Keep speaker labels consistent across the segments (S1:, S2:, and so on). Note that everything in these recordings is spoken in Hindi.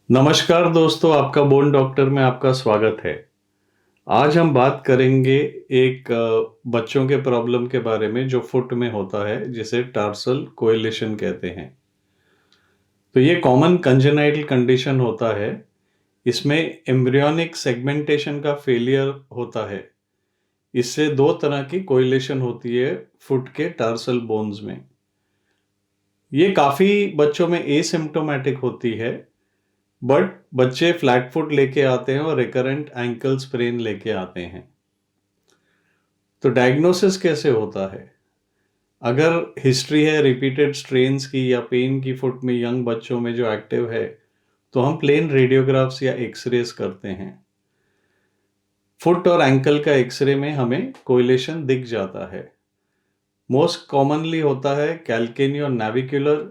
S1: नमस्कार दोस्तों, आपका बोन डॉक्टर में आपका स्वागत है। आज हम बात करेंगे एक बच्चों के प्रॉब्लम के बारे में जो फुट में होता है, जिसे टार्सल कोएलिशन कहते हैं। तो ये कॉमन कंजेनाइटल कंडीशन होता है। इसमें एम्ब्रियोनिक सेगमेंटेशन का फेलियर होता है। इससे दो तरह की कोएलिशन होती है फुट के टार्सल बोन्स में। ये काफ़ी बच्चों में एसिम्प्टोमेटिक होती है, बट बच्चे फ्लैट फुट लेके आते हैं और रिकरेंट एंकल स्प्रेन लेके आते हैं। तो डायग्नोसिस कैसे होता है? अगर हिस्ट्री है रिपीटेड स्ट्रेन्स की या पेन की फुट में यंग बच्चों में जो एक्टिव है, तो हम प्लेन रेडियोग्राफ्स या एक्सरेस करते हैं। फुट और एंकल का एक्सरे में हमें कोरिलेशन दिख जाता है। मोस्ट कॉमनली होता है कैल्केनी और नाविकुलर,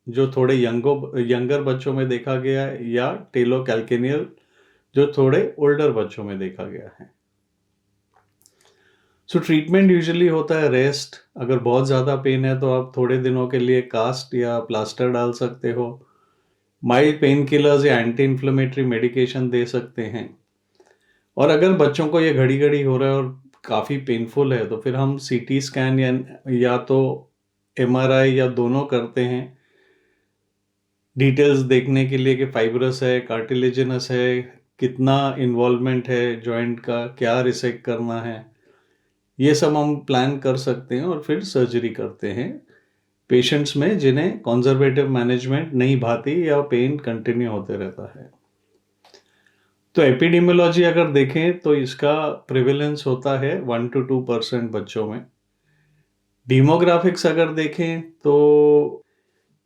S1: जो थोड़े यंगर बच्चों में देखा गया है, या टेलो कैल्केनियल, जो थोड़े ओल्डर बच्चों में देखा गया है। सो ट्रीटमेंट यूजुअली होता है रेस्ट। अगर बहुत ज़्यादा पेन है तो आप थोड़े दिनों के लिए कास्ट या प्लास्टर डाल सकते हो। माइल्ड पेन किलर्स या एंटी इन्फ्लेमेटरी मेडिकेशन दे सकते हैं। और अगर बच्चों को ये घड़ी घड़ी हो रहा है और काफ़ी पेनफुल है, तो फिर हम सीटी स्कैन या तो एमआरआई या दोनों करते हैं, डिटेल्स देखने के लिए कि फाइब्रस है, कार्टिलेजिनस है, कितना इन्वॉल्वमेंट है जॉइंट का, क्या रिसेक्ट करना है। ये सब हम प्लान कर सकते हैं और फिर सर्जरी करते हैं पेशेंट्स में जिन्हें कंजर्वेटिव मैनेजमेंट नहीं भाती या पेन कंटिन्यू होते रहता है। तो एपिडेमियोलॉजी अगर देखें तो इसका प्रिवेलेंस होता है 1 to 2% बच्चों में। डेमोग्राफिक्स अगर देखें तो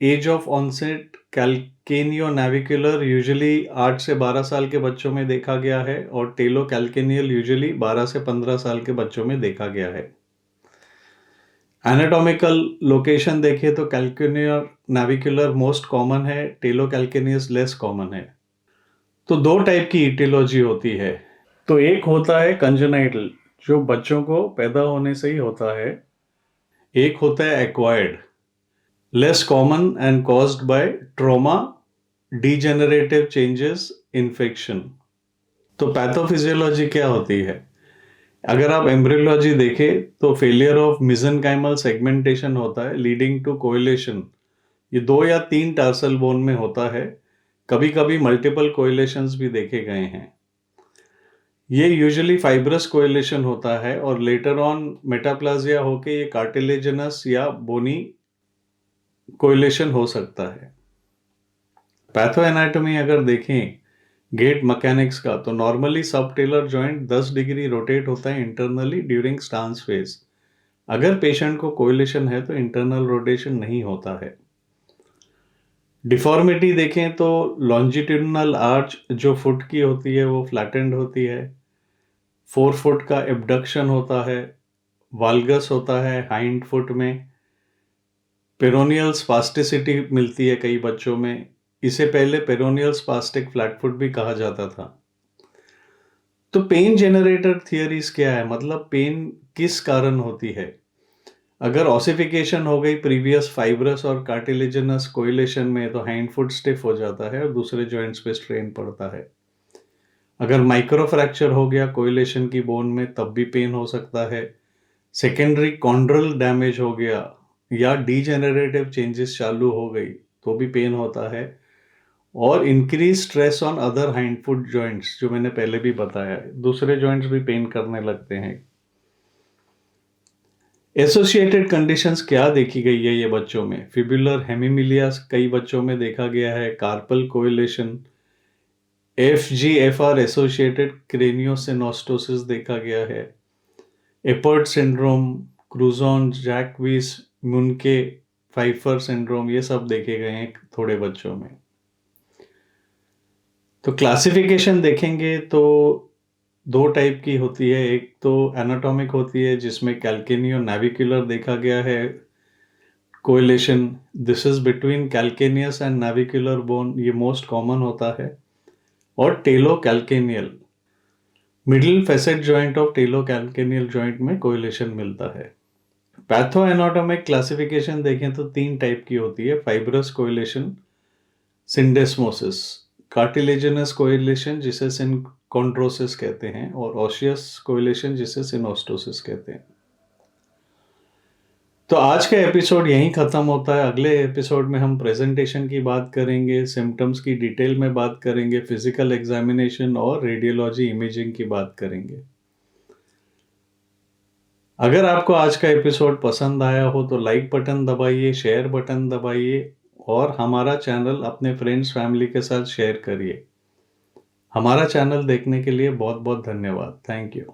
S1: एज ऑफ ऑनसेट कैल्केनियो नाविकुलर यूजुअली 8 से 12 साल के बच्चों में देखा गया है, और टेलो कैल्केनियल यूजुअली 12 से 15 साल के बच्चों में देखा गया है। एनाटॉमिकल लोकेशन देखें तो कैल्केनियर नाविकुलर मोस्ट कॉमन है, टेलो कैल्केनियस लेस कॉमन है। तो दो टाइप की ईटियोलॉजी होती है। तो एक होता है कंजेनाइटल, जो बच्चों को पैदा होने से ही होता है। एक होता है acquired, less common and caused by trauma, degenerative changes, infection. तो पैथोफिजियोलॉजी क्या होती है? अगर आप एम्ब्रियोलॉजी देखें तो फेलियर ऑफ मिजेनकाइमल सेगमेंटेशन होता है लीडिंग टू कोएलिशन। ये 2 या 3 टार्सल बोन में होता है। कभी कभी मल्टीपल कोएलिशंस भी देखे गए हैं। ये यूजुअली फाइब्रस कोएलिशन होता है और लेटर ऑन मेटाप्लाजिया होके ये कार्टिलेजिनस या बोनी कोएलिशन हो सकता है। पैथो एनाटॉमी अगर देखें गेट मैकेनिक्स का, तो नॉर्मली सबटेलर जॉइंट 10 डिग्री रोटेट होता है इंटरनली ड्यूरिंग स्टांस फेज। अगर पेशेंट को कोएलिशन है तो इंटरनल रोटेशन नहीं होता है। डिफॉर्मिटी देखें तो लॉन्जिट्यूडिनल आर्च जो फुट की होती है वो फ्लैटेंड होती है। 4 फुट का एबडक्शन होता है। वाल्गस होता है हाइंड फुट में। पेरोनियल स्पास्टिसिटी मिलती है कई बच्चों में। इसे पहले पेरोनियल स्पास्टिक फ्लैट फुट भी कहा जाता था। तो पेन जेनरेटर थियरीज क्या है, मतलब पेन किस कारण होती है? अगर ऑसिफिकेशन हो गई प्रीवियस फाइब्रस और कार्टिलेजिनस कोइलेशन में, तो हैंड फुट स्टिफ हो जाता है और दूसरे जॉइंट्स पे स्ट्रेन पड़ता है। अगर माइक्रो फ्रैक्चर हो गया कोइलेशन की बोन में, तब भी पेन हो सकता है। सेकेंडरी कॉन्ड्रल डैमेज हो गया या डीजेनरेटिव चेंजेस चालू हो गई, तो भी पेन होता है। और increase stress on other hind foot joints, जो मैंने पहले भी बताया है, दूसरे जॉइंट्स भी पेन करने लगते हैं। एसोसिएटेड कंडीशंस क्या देखी गई है ये बच्चों में? फिबुलर हेमिमिलिया कई बच्चों में देखा गया है। कार्पल कोइलेशन, FGFR एसोसिएटेड क्रेनियोसिनोस्टोसिस देखा गया है। एपर्ट सिंड्रोम, क्रूजॉन जैकविस मुनके फाइफर सिंड्रोम, ये सब देखे गए हैं थोड़े बच्चों में। तो क्लासिफिकेशन देखेंगे तो 2 टाइप की होती है। एक तो एनाटॉमिक होती है जिसमें कैल्केनी और नाविकुलर देखा गया है correlation. This is between calcaneus and navicular bone, ये मोस्ट कॉमन होता है। और talo calcaneal, middle facet joint of talo calcaneal joint में कोरिलेशन मिलता है। पैथो एनाटॉमिक क्लासिफिकेशन देखें तो 3 टाइप की होती है। Fibrous correlation, syndesmosis. Cartilaginous coalition जिसे सिनकोंड्रोसिस कहते हैं और ऑसियस कोएलिशन जिसे सिनोस्टोसिस कहते हैं। तो आज का एपिसोड यहीं ख़त्म होता है। अगले एपिसोड में हम प्रेजेंटेशन की बात करेंगे, सिम्टम्स की डिटेल में बात करेंगे, फिजिकल एग्जामिनेशन और रेडियोलॉजी इमेजिंग की बात करेंगे। अगर आपको आज का एपिसोड पसंद आया हो तो लाइक बटन दबाइए, शेयर बटन दबाइए और हमारा चैनल अपने फ्रेंड्स फैमिली के साथ शेयर करिए। हमारा चैनल देखने के लिए बहुत बहुत धन्यवाद। Thank you.